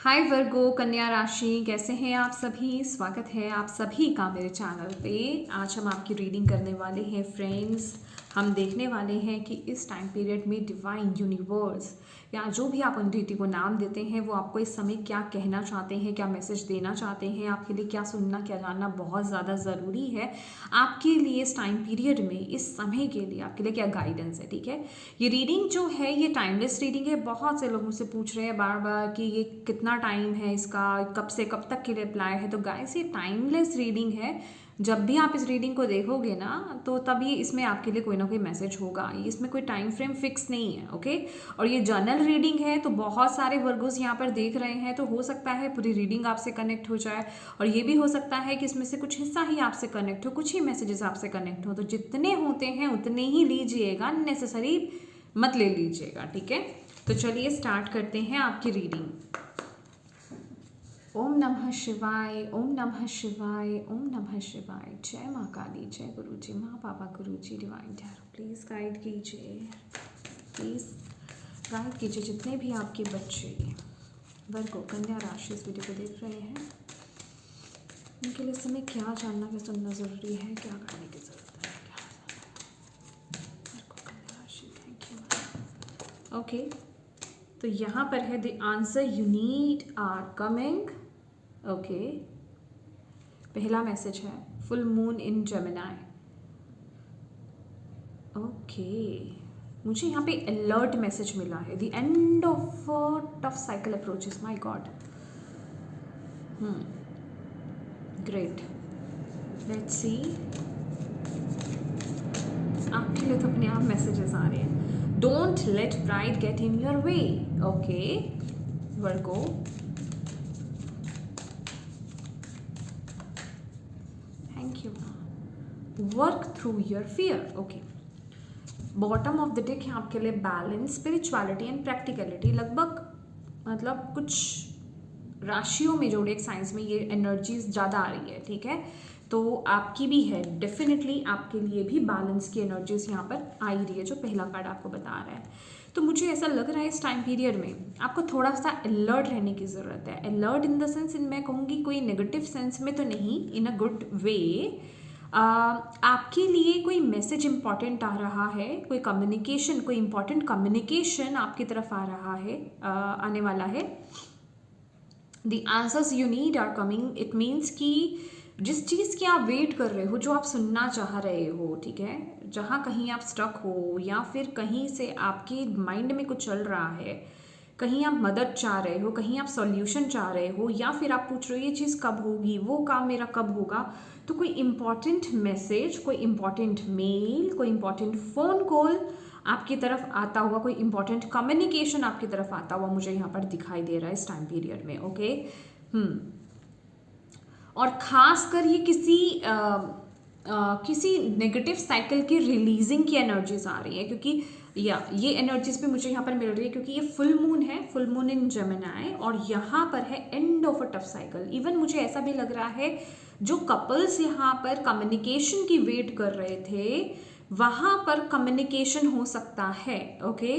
हाय वर्गो कन्या राशि, कैसे हैं आप सभी। स्वागत है आप सभी का मेरे चैनल पे। आज हम आपकी रीडिंग करने वाले हैं फ्रेंड्स। हम देखने वाले हैं कि इस टाइम पीरियड में डिवाइन यूनिवर्स या जो भी आप एंटिटी को नाम देते हैं वो आपको इस समय क्या कहना चाहते हैं, क्या मैसेज देना चाहते हैं, आपके लिए क्या सुनना क्या जानना बहुत ज़्यादा ज़रूरी है आपके लिए इस टाइम पीरियड में, इस समय के लिए आपके लिए क्या गाइडेंस है। ठीक है, ये रीडिंग जो है ये टाइमलेस रीडिंग है। बहुत से लोग मुझसे पूछ रहे हैं बार बार कि ये कितना टाइम है इसका, कब से कब तक के लिए अप्लाई है। तो गाइस ये टाइमलेस रीडिंग है। जब भी आप इस रीडिंग को देखोगे ना तो तभी इसमें आपके लिए कोई ना कोई मैसेज होगा। इसमें कोई टाइम फ्रेम फिक्स नहीं है। ओके, और ये जर्नल रीडिंग है तो बहुत सारे वर्गोस यहाँ पर देख रहे हैं, तो हो सकता है पूरी रीडिंग आपसे कनेक्ट हो जाए और ये भी हो सकता है कि इसमें से कुछ हिस्सा ही आपसे कनेक्ट हो, कुछ ही मैसेजेस आपसे कनेक्ट हो। तो जितने होते हैं उतने ही लीजिएगा, नेसेसरी मत ले लीजिएगा। ठीक है, तो चलिए स्टार्ट करते हैं आपकी रीडिंग। ओम नमः शिवाय, ओम नमः शिवाय, ओम नमः शिवाय। जय माँ काली, जय गुरु जी, माँ पापा गुरु जी, डिवाइन टैरो प्लीज़ गाइड कीजिए, प्लीज़ गाइड कीजिए जितने भी आपके बच्चे वर्गो कन्या राशि इस वीडियो को देख रहे हैं उनके लिए समय क्या जानना क्या सुनना ज़रूरी है, क्या करने की ज़रूरत है, क्या वर्गो कन्या राशि। Thank you. ओके, तो यहाँ पर है the answer you need are coming. Okay, पहला मैसेज है full moon in Gemini. Okay, मुझे यहाँ पे अलर्ट मैसेज मिला है। The end of tough cycle approaches, my god. Great, let's see. आपके लिए तो अपने आप मैसेजेस आ रहे हैं। Don't let pride get in your way. Okay Virgo, thank you. Work through your fear. Okay, bottom of the deck है आपके लिए बैलेंस, स्पिरिचुअलिटी एंड प्रैक्टिकलिटी। लगभग मतलब कुछ राशियों में जोड़े साइंस में ये एनर्जीज ज़्यादा आ रही है। ठीक है, तो आपकी भी है, डेफिनेटली आपके लिए भी बैलेंस की एनर्जीज यहाँ पर आ ही रही है जो पहला कार्ड आपको बता रहा है। तो मुझे ऐसा लग रहा है इस टाइम पीरियड में आपको थोड़ा सा अलर्ट रहने की ज़रूरत है। अलर्ट इन द सेंस, मैं कहूँगी कोई नेगेटिव सेंस में तो नहीं, इन अ गुड वे। आपके लिए कोई मैसेज इंपॉर्टेंट आ रहा है, कोई कम्युनिकेशन, कोई इंपॉर्टेंट कम्युनिकेशन आपकी तरफ आ रहा है, आने वाला है। The answers you need are coming. It means कि जिस चीज़ की आप वेट कर रहे हो, जो आप सुनना चाह रहे हो, ठीक है, जहाँ कहीं आप स्टक हो या फिर कहीं से आपके माइंड में कुछ चल रहा है, कहीं आप मदद चाह रहे हो, कहीं आप सॉल्यूशन चाह रहे हो, या फिर आप पूछ रहे हो ये चीज़ कब होगी, वो काम मेरा कब होगा। तो कोई इम्पॉर्टेंट मैसेज, कोई इम्पॉर्टेंट मेल, कोई इम्पॉर्टेंट फ़ोन कॉल आपकी तरफ आता हुआ, कोई इंपॉर्टेंट कम्युनिकेशन आपकी तरफ आता हुआ मुझे यहाँ पर दिखाई दे रहा है इस टाइम पीरियड में। ओके, और ख़ासकर ये किसी नेगेटिव साइकिल की रिलीजिंग की एनर्जीज आ रही है, क्योंकि ये एनर्जीज भी मुझे यहाँ पर मिल रही है क्योंकि ये फुल मून है, फुल मून इन जेमिनाई, और यहाँ पर है end of a tough cycle. Even मुझे ऐसा भी लग रहा है जो कपल्स यहाँ पर कम्युनिकेशन की वेट कर रहे थे वहाँ पर कम्युनिकेशन हो सकता है। ओके,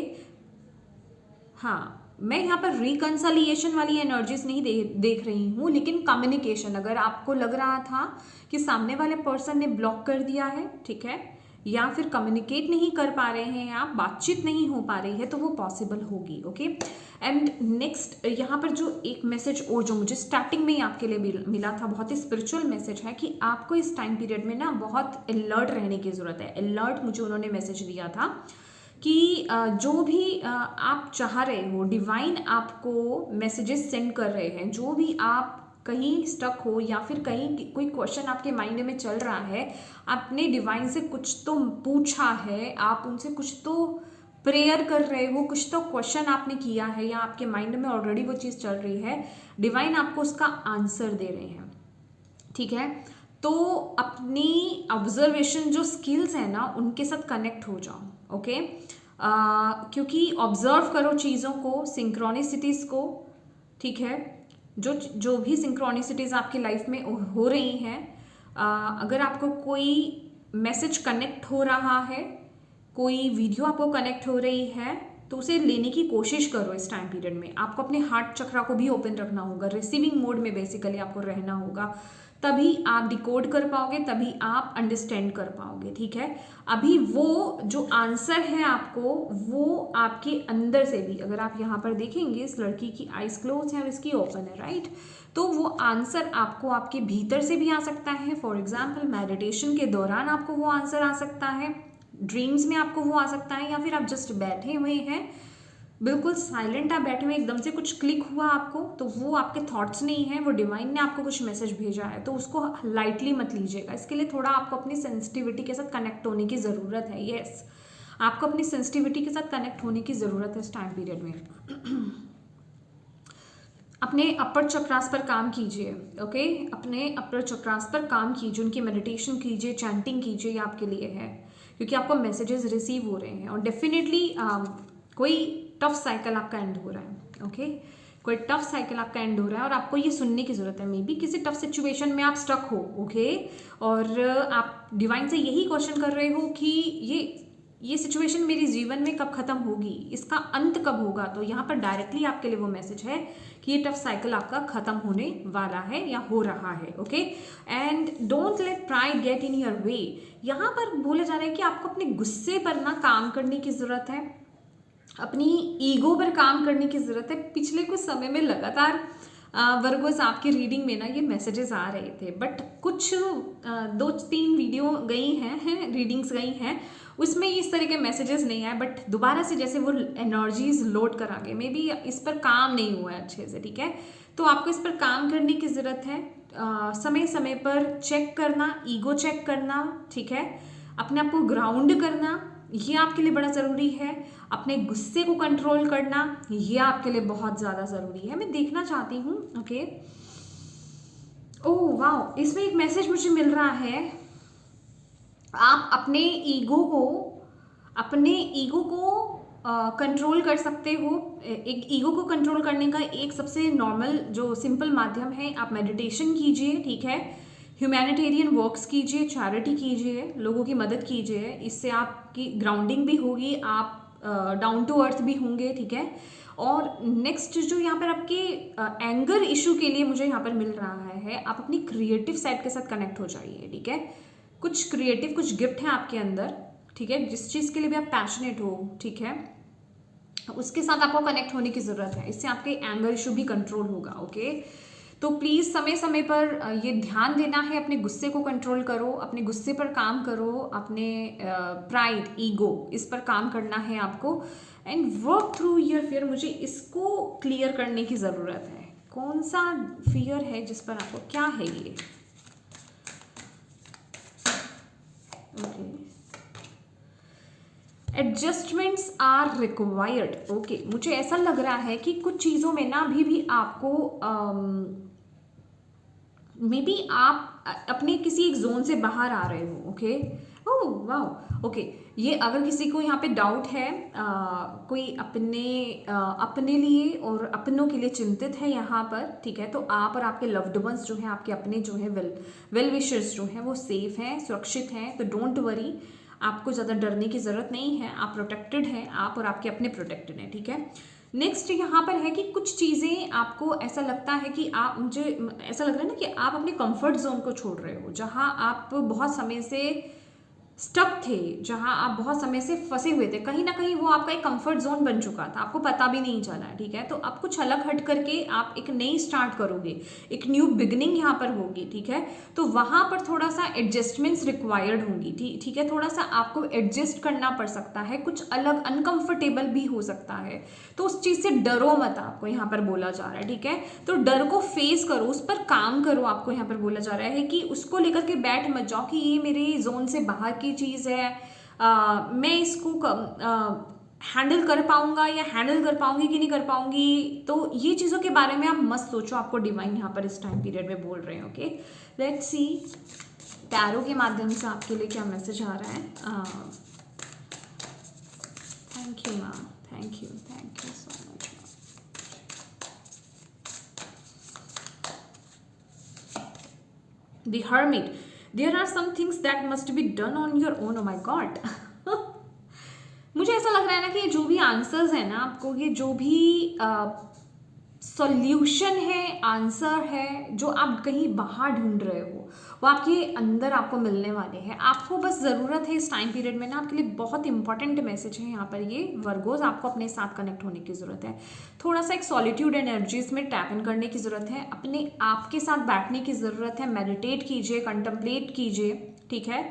हाँ, मैं यहाँ पर रिकंसलिएशन वाली एनर्जीज नहीं देख रही हूँ, लेकिन कम्युनिकेशन, अगर आपको लग रहा था कि सामने वाले पर्सन ने ब्लॉक कर दिया है, ठीक है, या फिर कम्युनिकेट नहीं कर पा रहे हैं आप, बातचीत नहीं हो पा रही है, तो वो पॉसिबल होगी। ओके, एंड नेक्स्ट यहाँ पर जो एक मैसेज और जो मुझे स्टार्टिंग में ही आपके लिए मिला था, बहुत ही स्पिरिचुअल मैसेज है कि आपको इस टाइम पीरियड में ना बहुत अलर्ट रहने की ज़रूरत है। अलर्ट मुझे उन्होंने मैसेज दिया था कि जो भी आप चाह रहे हो, डिवाइन आपको मैसेजेस सेंड कर रहे हैं। जो भी आप कहीं स्टक हो या फिर कहीं कोई क्वेश्चन आपके माइंड में चल रहा है, आपने डिवाइन से कुछ तो पूछा है, आप उनसे कुछ तो प्रेयर कर रहे हो, कुछ तो क्वेश्चन आपने किया है, या आपके माइंड में ऑलरेडी वो चीज़ चल रही है, डिवाइन आपको उसका आंसर दे रहे हैं। ठीक है, तो अपनी ऑब्जर्वेशन जो स्किल्स है ना उनके साथ कनेक्ट हो जाओ। ओके, क्योंकि ऑब्जर्व करो चीज़ों को, सिंक्रोनिसिटीज़ को। ठीक है, जो भी सिंक्रोनिसिटीज़ आपकी लाइफ में हो रही हैं, अगर आपको कोई मैसेज कनेक्ट हो रहा है, कोई वीडियो आपको कनेक्ट हो रही है, तो उसे लेने की कोशिश करो इस टाइम पीरियड में। आपको अपने हार्ट चक्रा को भी ओपन रखना होगा, रिसीविंग मोड में बेसिकली आपको रहना होगा, तभी आप डिकोड कर पाओगे, तभी आप अंडरस्टैंड कर पाओगे, ठीक है। अभी वो जो आंसर है आपको, वो आपके अंदर से भी, अगर आप यहाँ पर देखेंगे इस लड़की की आइज क्लोज है और इसकी ओपन है, राइट, तो वो आंसर आपको आपके भीतर से भी आ सकता है। फॉर एग्जाम्पल मेडिटेशन के दौरान आपको वो आंसर आ सकता है, ड्रीम्स में आपको वो आ सकता है, या फिर आप जस्ट बैठे हुए हैं, बिल्कुल साइलेंट आप बैठे हुए, एकदम से कुछ क्लिक हुआ आपको, तो वो आपके थॉट्स नहीं है, वो डिवाइन ने आपको कुछ मैसेज भेजा है, तो उसको लाइटली मत लीजिएगा। इसके लिए थोड़ा आपको अपनी सेंसिटिविटी के साथ कनेक्ट होने की ज़रूरत है। यस, आपको अपनी सेंसिटिविटी के साथ कनेक्ट होने की ज़रूरत है इस टाइम पीरियड में। अपने अपर चक्रास पर काम कीजिए, ओके, अपने अपर चक्रास पर काम कीजिए, उनकी मेडिटेशन कीजिए, चैंटिंग कीजिए, ये आपके लिए है, क्योंकि आपको मैसेजेस रिसीव हो रहे हैं। और डेफिनेटली कोई टफ साइकिल आपका एंड हो रहा है, ओके, कोई टफ साइकिल आपका एंड हो रहा है और आपको ये सुनने की ज़रूरत है। मे बी किसी टफ सिचुएशन में आप स्टक हो, ओके, और आप डिवाइन से यही क्वेश्चन कर रहे हो कि ये सिचुएशन मेरे जीवन में कब खत्म होगी, इसका अंत कब होगा। तो यहाँ पर डायरेक्टली आपके लिए वो मैसेज है कि ये टफ साइकिल आपका खत्म होने वाला है या हो रहा है, okay. And don't let pride get in your वे। यहाँ पर बोला जा रहा है कि आपको अपने गुस्से पर ना काम करने की ज़रूरत है, अपनी ईगो पर काम करने की ज़रूरत है। पिछले कुछ समय में लगातार वर्गोस आपकी रीडिंग में ना ये मैसेजेस आ रहे थे, बट कुछ 2-3 वीडियो गई हैं रीडिंग्स गई हैं, उसमें इस तरह के मैसेजेस नहीं आए, बट दोबारा से जैसे वो एनर्जीज लोड करा के, मे बी इस पर काम नहीं हुआ है अच्छे से, ठीक है। तो आपको इस पर काम करने की ज़रूरत है, समय समय पर चेक करना, ईगो चेक करना, ठीक है, अपने आप को ग्राउंड करना, ये आपके लिए बड़ा ज़रूरी है। अपने गुस्से को कंट्रोल करना, ये आपके लिए बहुत ज़्यादा ज़रूरी है। मैं देखना चाहती हूँ, ओके, ओह वाह, इसमें एक मैसेज मुझे मिल रहा है, आप अपने ईगो को कंट्रोल कर सकते हो। एक ईगो को कंट्रोल करने का एक सबसे नॉर्मल जो सिंपल माध्यम है, आप मेडिटेशन कीजिए, ठीक है, ह्यूमैनिटेरियन वर्क्स कीजिए, चैरिटी कीजिए, लोगों की मदद कीजिए, इससे आपकी ग्राउंडिंग भी होगी, आप डाउन टू अर्थ भी होंगे, ठीक है। और नेक्स्ट जो यहाँ पर आपके एंगर इशू के लिए मुझे यहाँ पर मिल रहा है, आप अपनी क्रिएटिव साइड के साथ कनेक्ट हो जाइए, ठीक है। कुछ क्रिएटिव, कुछ गिफ्ट हैं आपके अंदर, ठीक है, जिस चीज़ के लिए भी आप पैशनेट हो, ठीक है, उसके साथ आपको कनेक्ट होने की ज़रूरत है, इससे आपके एंगर इशू भी कंट्रोल होगा, ओके। तो प्लीज़ समय समय पर ये ध्यान देना है, अपने गुस्से को कंट्रोल करो, अपने गुस्से पर काम करो, अपने प्राइड, ईगो, इस पर काम करना है आपको। And work through your fear, मुझे इसको क्लियर करने की ज़रूरत है, कौन सा फियर है जिस पर आपको, क्या है ये, okay. Adjustments are required, okay, मुझे ऐसा लग रहा है कि कुछ चीज़ों में ना अभी भी आपको मे बी आप अपने किसी एक जोन से बाहर आ रहे हो, ओके। ओह वाह, ओके, ये अगर किसी को यहाँ पे डाउट है, कोई अपने लिए और अपनों के लिए चिंतित है यहाँ पर, ठीक है, तो आप और आपके लव्ड वंस जो हैं, आपके अपने जो है वेल विशर्स जो हैं, वो सेफ हैं, सुरक्षित हैं, तो डोंट वरी, आपको ज़्यादा डरने की ज़रूरत नहीं है, आप प्रोटेक्टेड हैं, आप और आपके अपने प्रोटेक्टेड हैं, ठीक है। नेक्स्ट यहाँ पर है कि कुछ चीज़ें आपको ऐसा लगता है कि मुझे ऐसा लग रहा है ना कि आप अपने कंफर्ट जोन को छोड़ रहे हो, जहाँ आप बहुत समय से स्टक थे, जहां आप बहुत समय से फंसे हुए थे, कहीं ना कहीं वो आपका एक कंफर्ट जोन बन चुका था, आपको पता भी नहीं चला, ठीक है। तो अब कुछ अलग हट करके आप एक नई स्टार्ट करोगे, एक न्यू बिगिनिंग यहाँ पर होगी, ठीक है। तो वहां पर थोड़ा सा एडजस्टमेंट्स रिक्वायर्ड होंगी, ठीक है, थोड़ा सा आपको एडजस्ट करना पड़ सकता है, कुछ अलग अनकंफर्टेबल भी हो सकता है, तो उस चीज़ से डरो मत, आपको यहाँ पर बोला जा रहा है, ठीक है। तो डर को फेस करो, उस पर काम करो, आपको यहाँ पर बोला जा रहा है कि उसको लेकर के बैठ मत जाओ कि ये मेरे जोन से बाहर की चीज़ है, मैं इसको हैंडल कर पाऊंगा या हैंडल कर पाऊंगी कि नहीं कर पाऊंगी, तो ये चीज़ों के बारे में आप मत सोचो, आपको डिवाइन यहाँ पर इस टाइम पीरियड में बोल रहे हैं, ओके। लेट्स सी टैरो के माध्यम से आपके लिए क्या मैसेज आ रहा है। Thank you ma'am, thank you so much. The hermit, there are some things that must be done on your own, oh my god. मुझे ऐसा लग रहा है ना कि जो भी आंसर्स है ना आपको, ये जो भी सॉल्यूशन है, आंसर है, जो आप कहीं बाहर ढूंढ रहे हो, वो आपके अंदर आपको मिलने वाले हैं। आपको बस ज़रूरत है इस टाइम पीरियड में ना, आपके लिए बहुत इंपॉर्टेंट मैसेज है यहाँ पर ये वर्गोज, आपको अपने साथ कनेक्ट होने की ज़रूरत है। थोड़ा सा एक सॉलिट्यूड एनर्जीज में टैप इन करने की ज़रूरत है, अपने आप के साथ बैठने की ज़रूरत है, मेडिटेट कीजिए, कंtemplate कीजिए, ठीक है।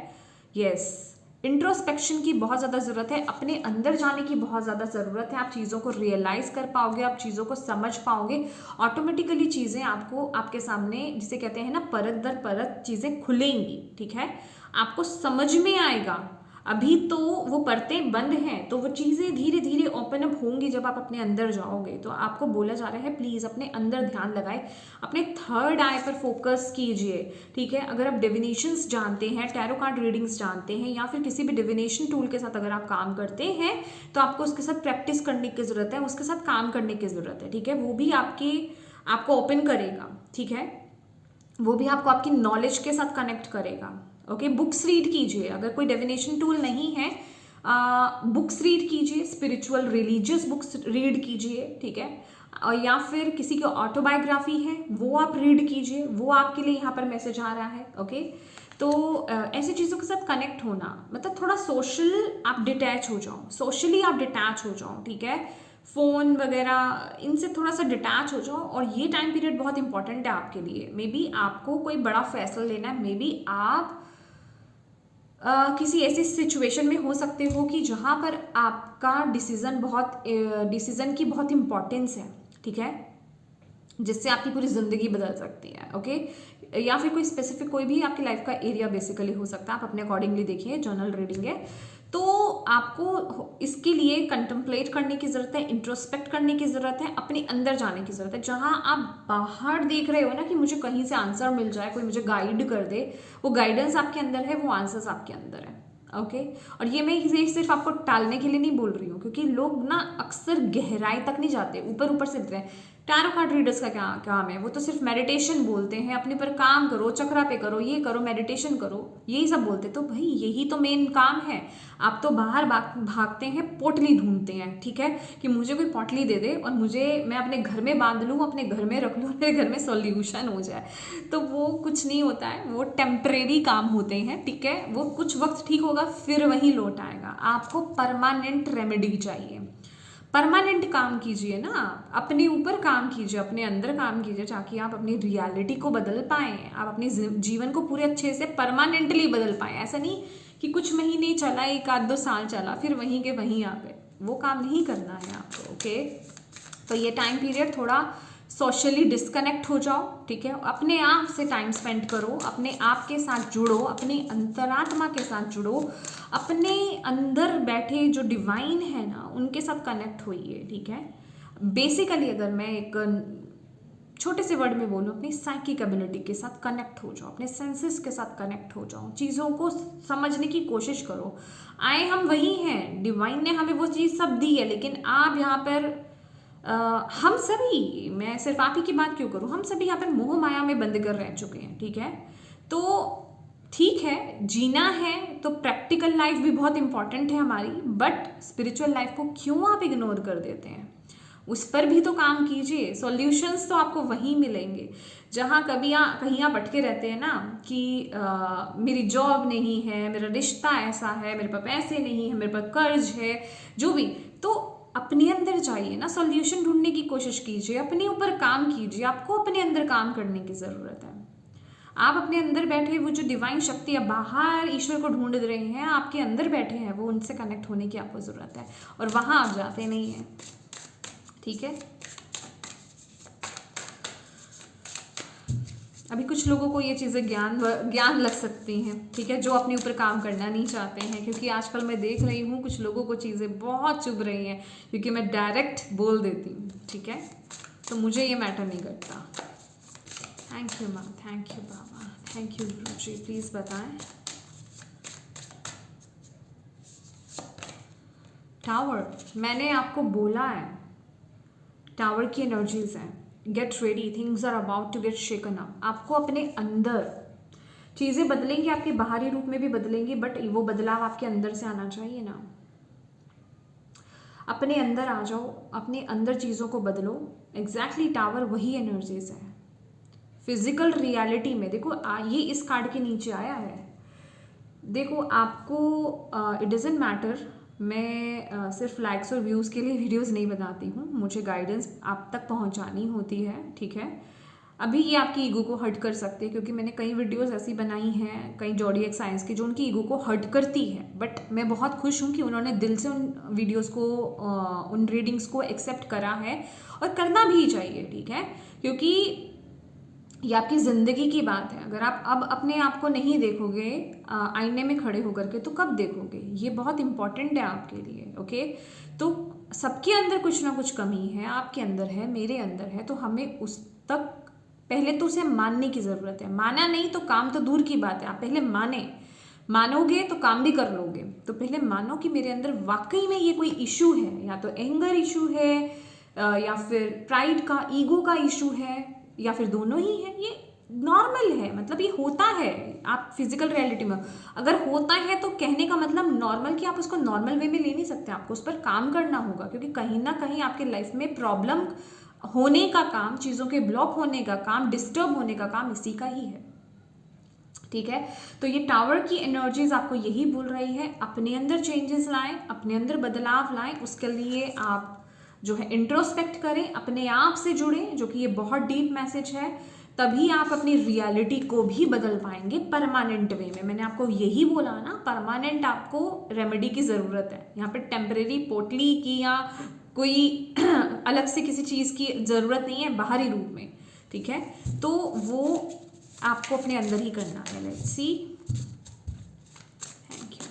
यस, इंट्रोस्पेक्शन की बहुत ज़्यादा ज़रूरत है, अपने अंदर जाने की बहुत ज़्यादा ज़रूरत है। आप चीज़ों को रियलाइज़ कर पाओगे, आप चीज़ों को समझ पाओगे, ऑटोमेटिकली चीज़ें आपको आपके सामने, जिसे कहते हैं ना, परत दर परत चीज़ें खुलेंगी, ठीक है। आपको समझ में आएगा। अभी तो वो परतें बंद हैं, तो वो चीज़ें धीरे धीरे ओपन अप होंगी जब आप अपने अंदर जाओगे। तो आपको बोला जा रहा है प्लीज़ अपने अंदर ध्यान लगाए, अपने थर्ड आई पर फोकस कीजिए, ठीक है। अगर आप डिविनेशंस जानते हैं, टैरो कार्ड रीडिंग्स जानते हैं, या फिर किसी भी डिविनेशन टूल के साथ अगर आप काम करते हैं, तो आपको उसके साथ प्रैक्टिस करने की ज़रूरत है, उसके साथ काम करने की ज़रूरत है, ठीक है। वो भी आपको ओपन करेगा, ठीक है। वो भी आपको आपकी नॉलेज के साथ कनेक्ट करेगा। ओके, बुक्स रीड कीजिए, अगर कोई डेफिनेशन टूल नहीं है, बुक्स रीड कीजिए, स्पिरिचुअल रिलीजियस बुक्स रीड कीजिए, ठीक है। और या फिर किसी की ऑटोबायोग्राफी है वो आप रीड कीजिए, वो आपके लिए यहाँ पर मैसेज आ रहा है। ओके, तो ऐसी चीज़ों के साथ कनेक्ट होना, मतलब थोड़ा सोशल आप डिटैच हो जाओ, सोशली आप डिटैच हो जाओ, ठीक है। फ़ोन वगैरह इनसे थोड़ा सा डिटैच हो जाओ, और ये टाइम पीरियड बहुत इंपॉर्टेंट है आपके लिए। मे बी आपको कोई बड़ा फैसला लेना है, मे बी आप किसी ऐसी सिचुएशन में हो सकते हो कि जहाँ पर आपका डिसीज़न की बहुत इंपॉर्टेंस है, ठीक है, जिससे आपकी पूरी ज़िंदगी बदल सकती है। ओके, या फिर कोई स्पेसिफिक कोई भी आपकी लाइफ का एरिया बेसिकली हो सकता है, आप अपने अकॉर्डिंगली देखिए, जर्नल रीडिंग है। तो आपको इसके लिए कंटेम्पलेट करने की ज़रूरत है, इंट्रोस्पेक्ट करने की ज़रूरत है, अपने अंदर जाने की ज़रूरत है। जहाँ आप बाहर देख रहे हो ना कि मुझे कहीं से आंसर मिल जाए, कोई मुझे गाइड कर दे, वो गाइडेंस आपके अंदर है, वो आंसर्स आपके अंदर है। ओके, और ये मैं इसे सिर्फ आपको टालने के लिए नहीं बोल रही हूँ, क्योंकि लोग ना अक्सर गहराई तक नहीं जाते, ऊपर ऊपर से दिखते हैं। टैरो कार्ड रीडर्स का क्या काम है, वो तो सिर्फ मेडिटेशन बोलते हैं, अपने पर काम करो, चक्रा पे करो, ये करो, मेडिटेशन करो, यही सब बोलते। तो भाई यही तो मेन काम है। आप तो बाहर भागते हैं, पोटली ढूंढते हैं, ठीक है, कि मुझे कोई पोटली दे दे और मैं अपने घर में बांध लूँ, अपने घर में रख लूँ, मेरे घर में सॉल्यूशन हो जाए। तो वो कुछ नहीं होता है, वो टेम्परेरी काम होते हैं, ठीक है। वो कुछ वक्त ठीक होगा, फिर वही लौट आएगा। आपको परमानेंट रेमेडी चाहिए, परमानेंट काम कीजिए ना, अपने ऊपर काम कीजिए, अपने अंदर काम कीजिए, ताकि आप अपनी रियलिटी को बदल पाएँ, आप अपने जीवन को पूरे अच्छे से परमानेंटली बदल पाएँ। ऐसा नहीं कि कुछ महीने चला, 1-2 साल चला, फिर वहीं के वहीं आ गए, वो काम नहीं करना है आपको। ओके, तो ये टाइम पीरियड थोड़ा सोशली डिस्कनेक्ट हो जाओ, ठीक है। अपने आप से टाइम स्पेंड करो, अपने आप के साथ जुड़ो, अपनी अंतरात्मा के साथ जुड़ो, अपने अंदर बैठे जो डिवाइन है ना, उनके साथ कनेक्ट होइए, ठीक है। बेसिकली अगर मैं एक छोटे से वर्ड में बोलूँ, अपनी साइकिक एबिलिटी के साथ कनेक्ट हो जाओ, अपने सेंसेस के साथ कनेक्ट हो जाओ, चीज़ों को समझने की कोशिश करो। आए हम वही हैं, डिवाइन ने हमें वो चीज़ सब दी है, लेकिन आप यहाँ पर हम सभी, मैं सिर्फ आप ही की बात क्यों करूं, हम सभी यहाँ पर मोह माया में बंद कर रह चुके हैं, ठीक है। तो ठीक है, जीना है तो प्रैक्टिकल लाइफ भी बहुत इंपॉर्टेंट है हमारी, बट स्पिरिचुअल लाइफ को क्यों आप इग्नोर कर देते हैं? उस पर भी तो काम कीजिए। सॉल्यूशंस तो आपको वहीं मिलेंगे जहाँ कहीं आप अटके रहते हैं ना, कि मेरी जॉब नहीं है, मेरा रिश्ता ऐसा है, मेरे पास पैसे नहीं है, मेरे पास कर्ज है, जो भी। तो अपने अंदर जाइए ना, सॉल्यूशन ढूंढने की कोशिश कीजिए, अपने ऊपर काम कीजिए। आपको अपने अंदर काम करने की ज़रूरत है। आप अपने अंदर बैठे वो जो डिवाइन शक्ति है, बाहर ईश्वर को ढूंढ रहे हैं, आपके अंदर बैठे हैं, वो उनसे कनेक्ट होने की आपको ज़रूरत है, और वहाँ आप जाते नहीं हैं, ठीक है। अभी कुछ लोगों को ये चीज़ें ज्ञान लग सकती हैं, ठीक है, जो अपने ऊपर काम करना नहीं चाहते हैं, क्योंकि आजकल मैं देख रही हूँ कुछ लोगों को चीज़ें बहुत चुभ रही हैं, क्योंकि मैं डायरेक्ट बोल देती हूँ, ठीक है। तो मुझे ये मैटर नहीं करता। Thank you ma'am, thank you Baba, thank you Guru ji. Please बताएं। टावर, मैंने आपको बोला है, टावर की एनर्जीज हैं। Get ready, things are about to get shaken up. आपको अपने अंदर चीज़ें बदलेंगी, आपके बाहरी रूप में भी बदलेंगी, बट वो बदलाव आपके अंदर से आना चाहिए ना। अपने अंदर आ जाओ, अपने अंदर चीज़ों को बदलो। एग्जैक्टली टावर वही एनर्जीज है फिजिकल रियलिटी में। देखो ये इस कार्ड के नीचे आया है। देखो आपको इट डजेंट मैटर, मैं सिर्फ लाइक्स और व्यूज़ के लिए वीडियोस नहीं बनाती हूँ, मुझे गाइडेंस आप तक पहुँचानी होती है, ठीक है। अभी ये आपकी ईगो को हर्ट कर सकते हैं, क्योंकि मैंने कई वीडियोस ऐसी बनाई हैं, कई जॉडिएक साइंस की, जो उनकी ईगो को हर्ट करती है। बट मैं बहुत खुश हूँ कि उन्होंने दिल से उन वीडियोस को, उन रीडिंग्स को एक्सेप्ट करा है, और करना भी चाहिए, ठीक है। क्योंकि ये आपकी ज़िंदगी की बात है। अगर आप अब अपने आप को नहीं देखोगे आईने में खड़े होकर के, तो कब देखोगे? ये बहुत इंपॉर्टेंट है आपके लिए, ओके। तो सबके अंदर कुछ ना कुछ कमी है, आपके अंदर है, मेरे अंदर है, तो हमें उस तक पहले तो उसे मानने की ज़रूरत है। माना नहीं तो काम तो दूर की बात है, आप पहले मानोगे तो काम भी कर लोगे। तो पहले मानो कि मेरे अंदर वाकई में ये कोई इशू है, या तो एंगर इशू है, या फिर प्राइड का, ईगो का इशू है, या फिर दोनों ही है। ये नॉर्मल है, मतलब ये होता है। आप फिजिकल रियलिटी में अगर होता है तो कहने का मतलब नॉर्मल, कि आप उसको नॉर्मल वे में ले नहीं सकते, आपको उस पर काम करना होगा। क्योंकि कहीं ना कहीं आपके लाइफ में प्रॉब्लम होने का काम, चीज़ों के ब्लॉक होने का काम, डिस्टर्ब होने का काम इसी का ही है, ठीक है। तो ये टावर की एनर्जीज आपको यही बोल रही है, अपने अंदर चेंजेस लाएं, अपने अंदर बदलाव लाएं। उसके लिए आप जो है इंट्रोस्पेक्ट करें, अपने आप से जुड़ें, जो कि ये बहुत डीप मैसेज है। तभी आप अपनी रियलिटी को भी बदल पाएंगे परमानेंट वे में। मैंने आपको यही बोला ना, परमानेंट आपको रेमेडी की ज़रूरत है। यहाँ पे टेम्परेरी पोटली की या कोई अलग से किसी चीज़ की ज़रूरत नहीं है बाहरी रूप में, ठीक है। तो वो आपको अपने अंदर ही करना है। Let's see. Thank you.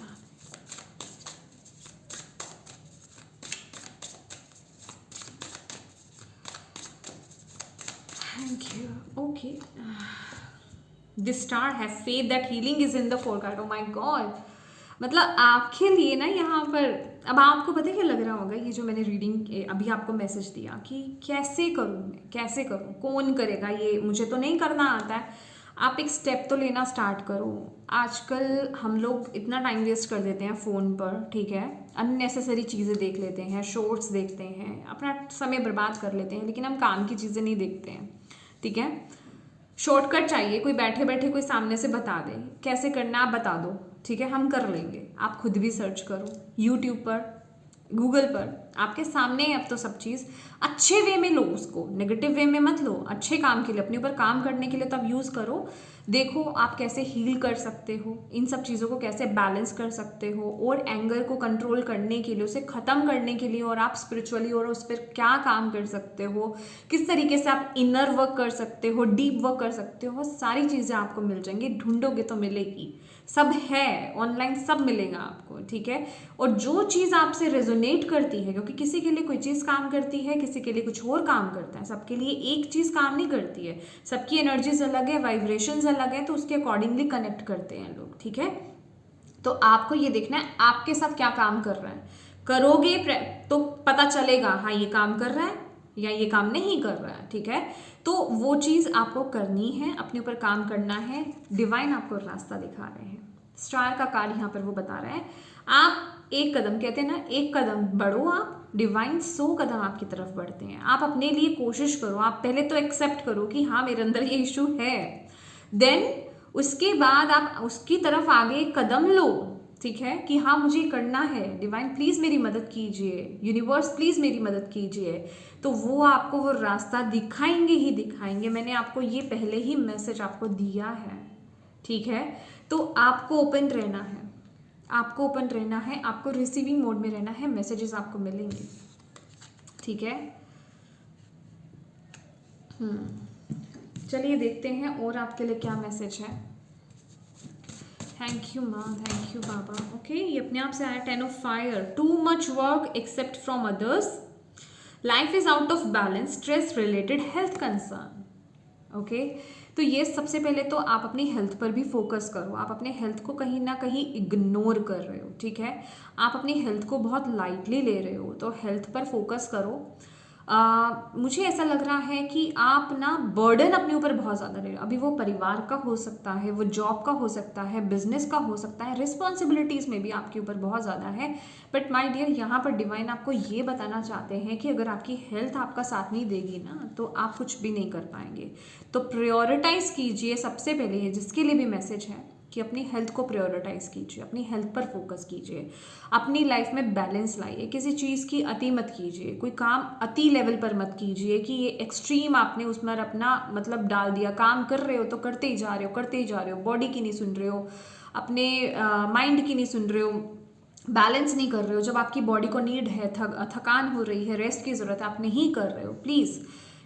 Thank you. Okay, this star have faith that healing is in the forecast. Oh my God, मतलब आपके लिए ना यहाँ पर, अब आपको पता है क्या लग रहा होगा, ये जो मैंने रीडिंग अभी आपको मैसेज दिया कि कैसे करूँ मैं, कैसे करूँ, कौन करेगा ये, मुझे तो नहीं करना आता है। आप एक स्टेप तो लेना स्टार्ट करो। आजकल हम लोग इतना टाइम वेस्ट कर देते हैं फ़ोन पर, ठीक है, अननेसेसरी चीज़ें देख लेते हैं, शॉर्ट्स देखते हैं, अपना समय बर्बाद कर लेते हैं, लेकिन हम काम की चीज़ें नहीं देखते हैं, ठीक है। शॉर्टकट चाहिए, कोई बैठे बैठे कोई सामने से बता दे कैसे करना, आप बता दो, ठीक है, हम कर लेंगे। आप खुद भी सर्च करो यूट्यूब पर, गूगल पर, आपके सामने है अब तो सब चीज़। अच्छे वे में लो उसको, नेगेटिव वे में मत लो, अच्छे काम के लिए, अपने ऊपर काम करने के लिए तब यूज़ करो। देखो आप कैसे हील कर सकते हो, इन सब चीज़ों को कैसे बैलेंस कर सकते हो, और एंगर को कंट्रोल करने के लिए, उसे ख़त्म करने के लिए, और आप स्पिरिचुअली और उस पर क्या काम कर सकते हो, किस तरीके से आप इनर वर्क कर सकते हो, डीप वर्क कर सकते हो, सारी चीज़ें आपको मिल जाएंगी। ढूंढोगे तो मिलेगी, सब है ऑनलाइन, सब मिलेगा आपको, ठीक है। और जो चीज़ आपसे रेजोनेट करती है, क्योंकि किसी के लिए कोई चीज़ काम करती है, किसी के लिए कुछ और काम करता है, सबके लिए एक चीज़ काम नहीं करती है, सबकी एनर्जीज अलग है, वाइब्रेशंस अलग है, तो उसके अकॉर्डिंगली कनेक्ट करते हैं लोग, ठीक है। तो आपको ये देखना है आपके साथ क्या काम कर रहा है, करोगे तो पता चलेगा, हाँ ये काम कर रहा है या ये काम नहीं कर रहा है, ठीक है। तो वो चीज़ आपको करनी है, अपने ऊपर काम करना है। डिवाइन आपको रास्ता दिखा रहे हैं, स्टार का कार्ड यहाँ पर वो बता रहा है। आप एक कदम, कहते हैं ना, एक कदम बढ़ो आप, डिवाइन 100 कदम आपकी तरफ बढ़ते हैं। आप अपने लिए कोशिश करो, आप पहले तो एक्सेप्ट करो कि हाँ मेरे अंदर ये इशू है, देन उसके बाद आप उसकी तरफ आगे एक कदम लो, ठीक है, कि हाँ मुझे करना है, डिवाइन प्लीज़ मेरी मदद कीजिए, यूनिवर्स प्लीज़ मेरी मदद कीजिए। तो वो आपको वो रास्ता दिखाएंगे ही दिखाएंगे। मैंने आपको ये पहले ही मैसेज आपको दिया है, ठीक है। तो आपको ओपन रहना है, आपको ओपन रहना है, आपको रिसीविंग मोड में रहना है, मैसेजेस आपको मिलेंगे, ठीक है। चलिए देखते हैं और आपके लिए क्या मैसेज है। थैंक यू माँ, थैंक यू बाबा। ओके, ये अपने आप से आया 10 of fire. Too much work accept from others, life is out of balance, stress related health concern. Okay, तो ये सबसे पहले तो आप अपनी हेल्थ पर भी फोकस करो। आप अपने हेल्थ को कहीं ना कहीं इग्नोर कर रहे हो, ठीक है। आप अपनी हेल्थ को बहुत लाइटली ले रहे हो, तो हेल्थ पर फोकस करो। मुझे ऐसा लग रहा है कि आप ना बर्डन अपने ऊपर बहुत ज़्यादा ले रहे हो। अभी वो परिवार का हो सकता है, वो जॉब का हो सकता है, बिजनेस का हो सकता है, रिस्पॉन्सिबिलिटीज़ में भी आपके ऊपर बहुत ज़्यादा है। बट माय डियर, यहाँ पर डिवाइन आपको ये बताना चाहते हैं कि अगर आपकी हेल्थ आपका साथ नहीं देगी ना, तो आप कुछ भी नहीं कर पाएंगे। तो प्रायोरिटाइज कीजिए सबसे पहले, ये जिसके लिए भी मैसेज है कि अपनी हेल्थ को प्रायोरिटाइज कीजिए, अपनी हेल्थ पर फोकस कीजिए, अपनी लाइफ में बैलेंस लाइए, किसी चीज़ की अति मत कीजिए, कोई काम अति लेवल पर मत कीजिए कि ये एक्सट्रीम आपने उसमें अपना मतलब डाल दिया। काम कर रहे हो तो करते ही जा रहे हो, करते ही जा रहे हो, बॉडी की नहीं सुन रहे हो, अपने माइंड की नहीं सुन रहे हो, बैलेंस नहीं कर रहे हो। जब आपकी बॉडी को नीड है, थकान हो रही है, रेस्ट की ज़रूरत है, आप नहीं कर रहे हो। प्लीज़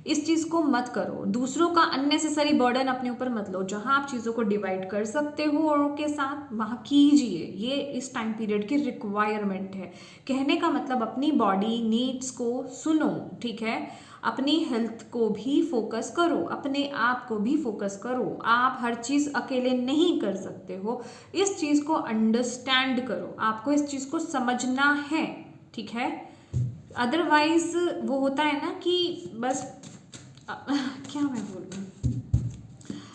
इस चीज़ को मत करो। दूसरों का अननेसेसरी बर्डन अपने ऊपर मत लो। जहाँ आप चीज़ों को डिवाइड कर सकते हो औरों के साथ, वहाँ कीजिए। ये इस टाइम पीरियड की रिक्वायरमेंट है। कहने का मतलब अपनी बॉडी नीड्स को सुनो, ठीक है। अपनी हेल्थ को भी फोकस करो, अपने आप को भी फोकस करो। आप हर चीज़ अकेले नहीं कर सकते हो। इस चीज़ को अंडरस्टैंड करो, आपको इस चीज़ को समझना है, ठीक है। अदरवाइज वो होता है ना कि बस क्या मैं बोलूँ,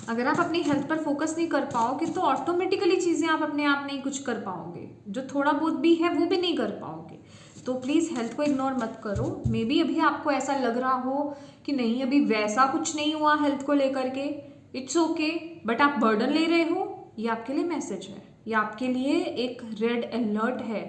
अगर आप अपनी हेल्थ पर फोकस नहीं कर पाओगे तो ऑटोमेटिकली चीज़ें आप अपने आप नहीं कुछ कर पाओगे। जो थोड़ा बहुत भी है वो भी नहीं कर पाओगे। तो प्लीज़ हेल्थ को इग्नोर मत करो। मे बी अभी आपको ऐसा लग रहा हो कि नहीं, अभी वैसा कुछ नहीं हुआ हेल्थ को लेकर के, इट्स ओके, बट आप बर्डन ले रहे हो। ये आपके लिए मैसेज है, ये आपके लिए एक रेड अलर्ट है,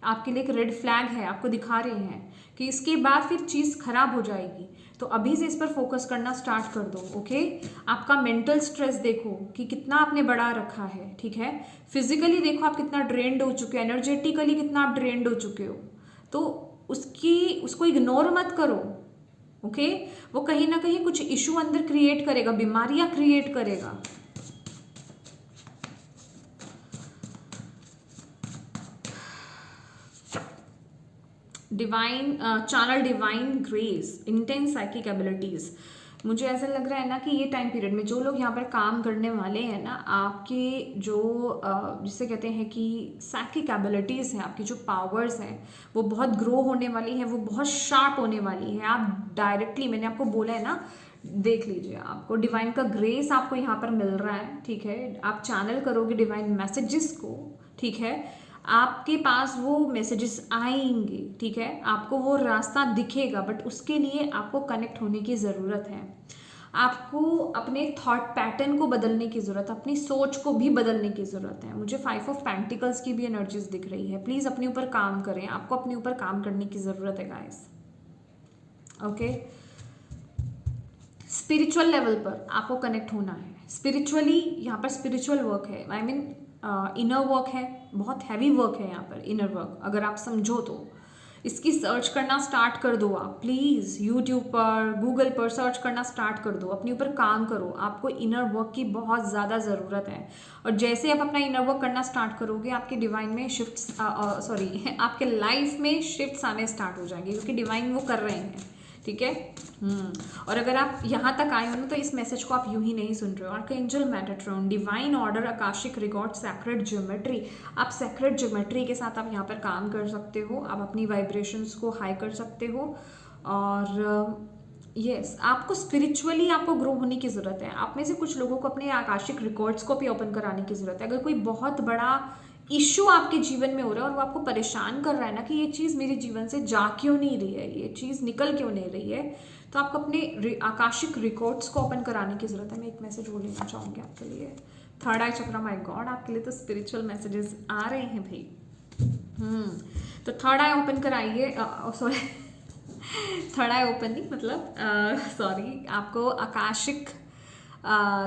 आपके लिए एक रेड फ्लैग है। आपको दिखा रहे हैं कि इसके बाद फिर चीज़ खराब हो जाएगी। तो अभी से इस पर फोकस करना स्टार्ट कर दो, ओके। आपका मेंटल स्ट्रेस देखो कि कितना आपने बढ़ा रखा है, ठीक है। फिजिकली देखो आप कितना ड्रेन्ड हो चुके हो, एनर्जेटिकली कितना आप ड्रेन्ड हो चुके हो। तो उसको इग्नोर मत करो, ओके। वो कहीं ना कहीं कुछ इशू अंदर क्रिएट करेगा, बीमारियां क्रिएट करेगा। Divine channel divine grace, intense psychic abilities. मुझे ऐसा लग रहा है ना कि ये टाइम पीरियड में जो लोग यहाँ पर काम करने वाले हैं ना, आपके जो जिसे कहते हैं कि साइकिक एबिलिटीज़ हैं, आपकी जो पावर्स हैं वो बहुत ग्रो होने वाली हैं, वो बहुत शार्प होने वाली है। आप डायरेक्टली, मैंने आपको बोला है ना, देख लीजिए, आपको डिवाइन का ग्रेस आपको यहाँ पर मिल रहा है, ठीक है। आप चैनल करोगे डिवाइन मैसेजेस को, ठीक है। आपके पास वो मैसेजेस आएंगे, ठीक है। आपको वो रास्ता दिखेगा, बट उसके लिए आपको कनेक्ट होने की ज़रूरत है। आपको अपने थॉट पैटर्न को बदलने की ज़रूरत है, अपनी सोच को भी बदलने की ज़रूरत है। मुझे 5 ऑफ पेंटिकल्स की भी एनर्जीज दिख रही है। प्लीज़ अपने ऊपर काम करें, आपको अपने ऊपर काम करने की ज़रूरत है गाइस, ओके। स्पिरिचुअल लेवल पर आपको कनेक्ट होना है। स्पिरिचुअली यहाँ पर स्पिरिचुअल वर्क है, आई मीन इनर वर्क है, बहुत हैवी वर्क है यहाँ पर इनर वर्क। अगर आप समझो तो इसकी सर्च करना स्टार्ट कर दो आप, प्लीज़ यूट्यूब पर, गूगल पर सर्च करना स्टार्ट कर दो, अपने ऊपर काम करो। आपको इनर वर्क की बहुत ज़्यादा ज़रूरत है। और जैसे आप अपना इनर वर्क करना स्टार्ट करोगे, आपके डिवाइन में शिफ्ट्स आपके लाइफ में शिफ्ट्स आने स्टार्ट हो जाएंगे, क्योंकि डिवाइन वो कर रहे हैं, ठीक है। और अगर आप यहाँ तक आए हो ना, तो इस मैसेज को आप यूं ही नहीं सुन रहे हो। Archangel Metatron, divine order, Akashic record, sacred geometry. आप सैक्रेड ज्योमेट्री के साथ आप यहाँ पर काम कर सकते हो, आप अपनी वाइब्रेशंस को हाई कर सकते हो। और यस, आपको स्पिरिचुअली आपको ग्रो होने की ज़रूरत है। आप में से कुछ लोगों को अपने आकाशिक रिकॉर्ड्स को भी ओपन कराने की ज़रूरत है। अगर कोई बहुत बड़ा इशू आपके जीवन में हो रहा है और वो आपको परेशान कर रहा है ना कि ये चीज़ मेरे जीवन से जा क्यों नहीं रही है, ये चीज़ निकल क्यों नहीं रही है, तो आपको अपने आकाशिक रिकॉर्ड्स को ओपन कराने की ज़रूरत है। मैं एक मैसेज वो लेना चाहूँगी आपके लिए। Third I chakra, my God, आपके लिए तो स्पिरिचुअल मैसेजेस आ रहे हैं भाई। तो थर्ड आई ओपन कराइए, सॉरी थर्ड आई ओपन नहीं, मतलब सॉरी, आपको आकाशिक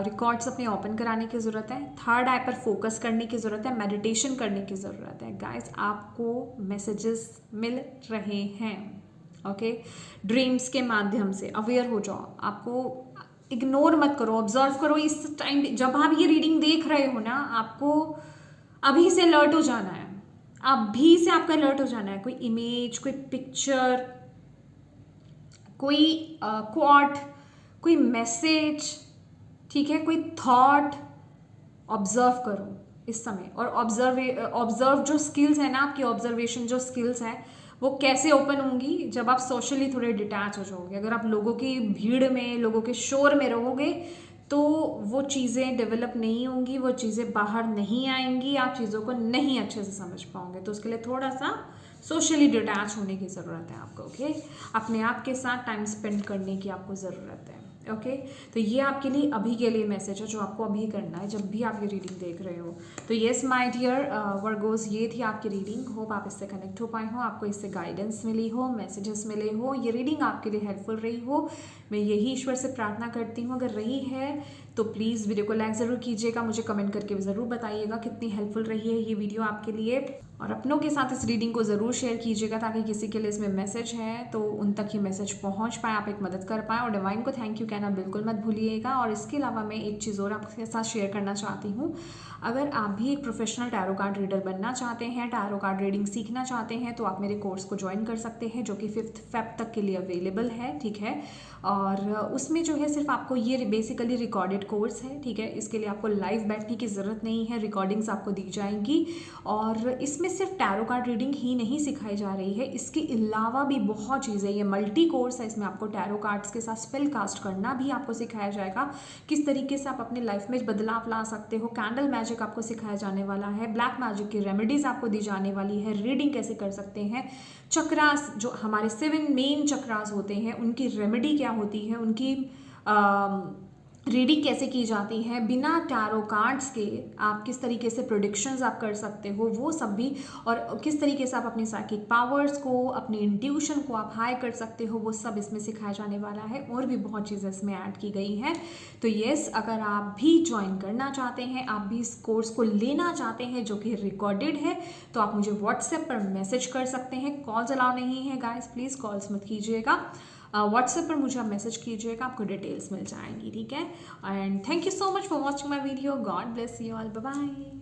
रिकॉर्ड्स अपने ओपन कराने की ज़रूरत है। थर्ड आई पर फोकस करने की ज़रूरत है, मेडिटेशन करने की ज़रूरत है। गाइस, आपको मैसेजेस मिल रहे हैं, ओके। ड्रीम्स के माध्यम से अवेयर हो जाओ, आपको इग्नोर मत करो, ऑब्जर्व करो। इस टाइम जब आप ये रीडिंग देख रहे हो ना, आपको अभी से अलर्ट हो जाना है, अभी से आपका अलर्ट हो जाना है। कोई इमेज, कोई पिक्चर, कोई क्वाट, कोई मैसेज, ठीक है, कोई थॉट, ऑब्जर्व करो इस समय। और ऑब्जर्व जो स्किल्स है ना, आपकी ऑब्जर्वेशन जो स्किल्स है वो कैसे ओपन होंगी? जब आप सोशली थोड़े डिटैच हो जाओगे। अगर आप लोगों की भीड़ में, लोगों के शोर में रहोगे तो वो चीज़ें डेवलप नहीं होंगी, वो चीज़ें बाहर नहीं आएंगी, आप चीज़ों को नहीं अच्छे से समझ पाओगे। तो उसके लिए थोड़ा सा सोशली डिटैच होने की ज़रूरत है आपको। ओके, अपने आप के साथ टाइम स्पेंड करने की आपको ज़रूरत है। ओके, तो ये आपके लिए अभी के लिए मैसेज है जो आपको अभी करना है जब भी आप ये रीडिंग देख रहे हो। तो येस माय डियर वर्गोस, ये थी आपकी रीडिंग। होप आप इससे कनेक्ट हो पाए हो, आपको इससे गाइडेंस मिली हो, मैसेजेस मिले हो, ये रीडिंग आपके लिए हेल्पफुल रही हो। मैं यही ईश्वर से प्रार्थना करती हूँ। अगर रही है तो प्लीज़ वीडियो को लाइक ज़रूर कीजिएगा, मुझे कमेंट करके भी ज़रूर बताइएगा कितनी हेल्पफुल रही है ये वीडियो आपके लिए, और अपनों के साथ इस रीडिंग को ज़रूर शेयर कीजिएगा ताकि किसी के लिए इसमें मैसेज है तो उन तक ये मैसेज पहुंच पाए, आप एक मदद कर पाएँ। और डिवाइन को थैंक यू कहना बिल्कुल मत भूलिएगा। और इसके अलावा मैं एक चीज़ और आपके साथ शेयर करना चाहती हूँ। अगर आप भी एक प्रोफेशनल टैरो कार्ड रीडर बनना चाहते हैं, टैरो कार्ड रीडिंग सीखना चाहते हैं, तो आप मेरे कोर्स को ज्वाइन कर सकते हैं जो कि 5 फेब तक के लिए अवेलेबल है। ठीक है, और उसमें जो है सिर्फ आपको ये बेसिकली रिकॉर्डेड कोर्स है। ठीक है, इसके लिए आपको लाइव बैठने की ज़रूरत नहीं है, रिकॉर्डिंग्स आपको दी जाएंगी। और इसमें सिर्फ टैरो कार्ड रीडिंग ही नहीं सिखाई जा रही है, इसके अलावा भी बहुत चीज़ें, ये मल्टी कोर्स है। इसमें आपको टैरो कार्ड्स के साथ स्पेल कास्ट करना भी आपको सिखाया जाएगा, किस तरीके से आप अपने लाइफ में बदलाव ला सकते हो। कैंडल मैजिक आपको सिखाया जाने वाला है, ब्लैक मैजिक की रेमेडीज आपको दी जाने वाली है, रीडिंग कैसे कर सकते हैं, चक्रास जो हमारे 7 मेन चक्रास होते हैं उनकी रेमेडी क्या होती है, उनकी रीडिंग कैसे की जाती है, बिना टैरो कार्ड्स के आप किस तरीके से प्रेडिक्शंस आप कर सकते हो, वो सब भी, और किस तरीके से आप अपनी साइकिक पावर्स को, अपनी इंट्यूशन को आप हाई कर सकते हो, वो सब इसमें सिखाया जाने वाला है। और भी बहुत चीज़ें इसमें ऐड की गई हैं। तो येस, अगर आप भी ज्वाइन करना चाहते हैं, आप भी इस कोर्स को लेना चाहते हैं जो कि रिकॉर्डेड है, तो आप मुझे व्हाट्सएप पर मैसेज कर सकते हैं। कॉल्स अलाउ नहीं है गाइस, प्लीज़ कॉल्स मत कीजिएगा। व्हाट्सएप पर मुझे आप मैसेज कीजिएगा, आपको डिटेल्स मिल जाएंगी। ठीक है, and thank you so much for watching my video. God bless you all, bye bye.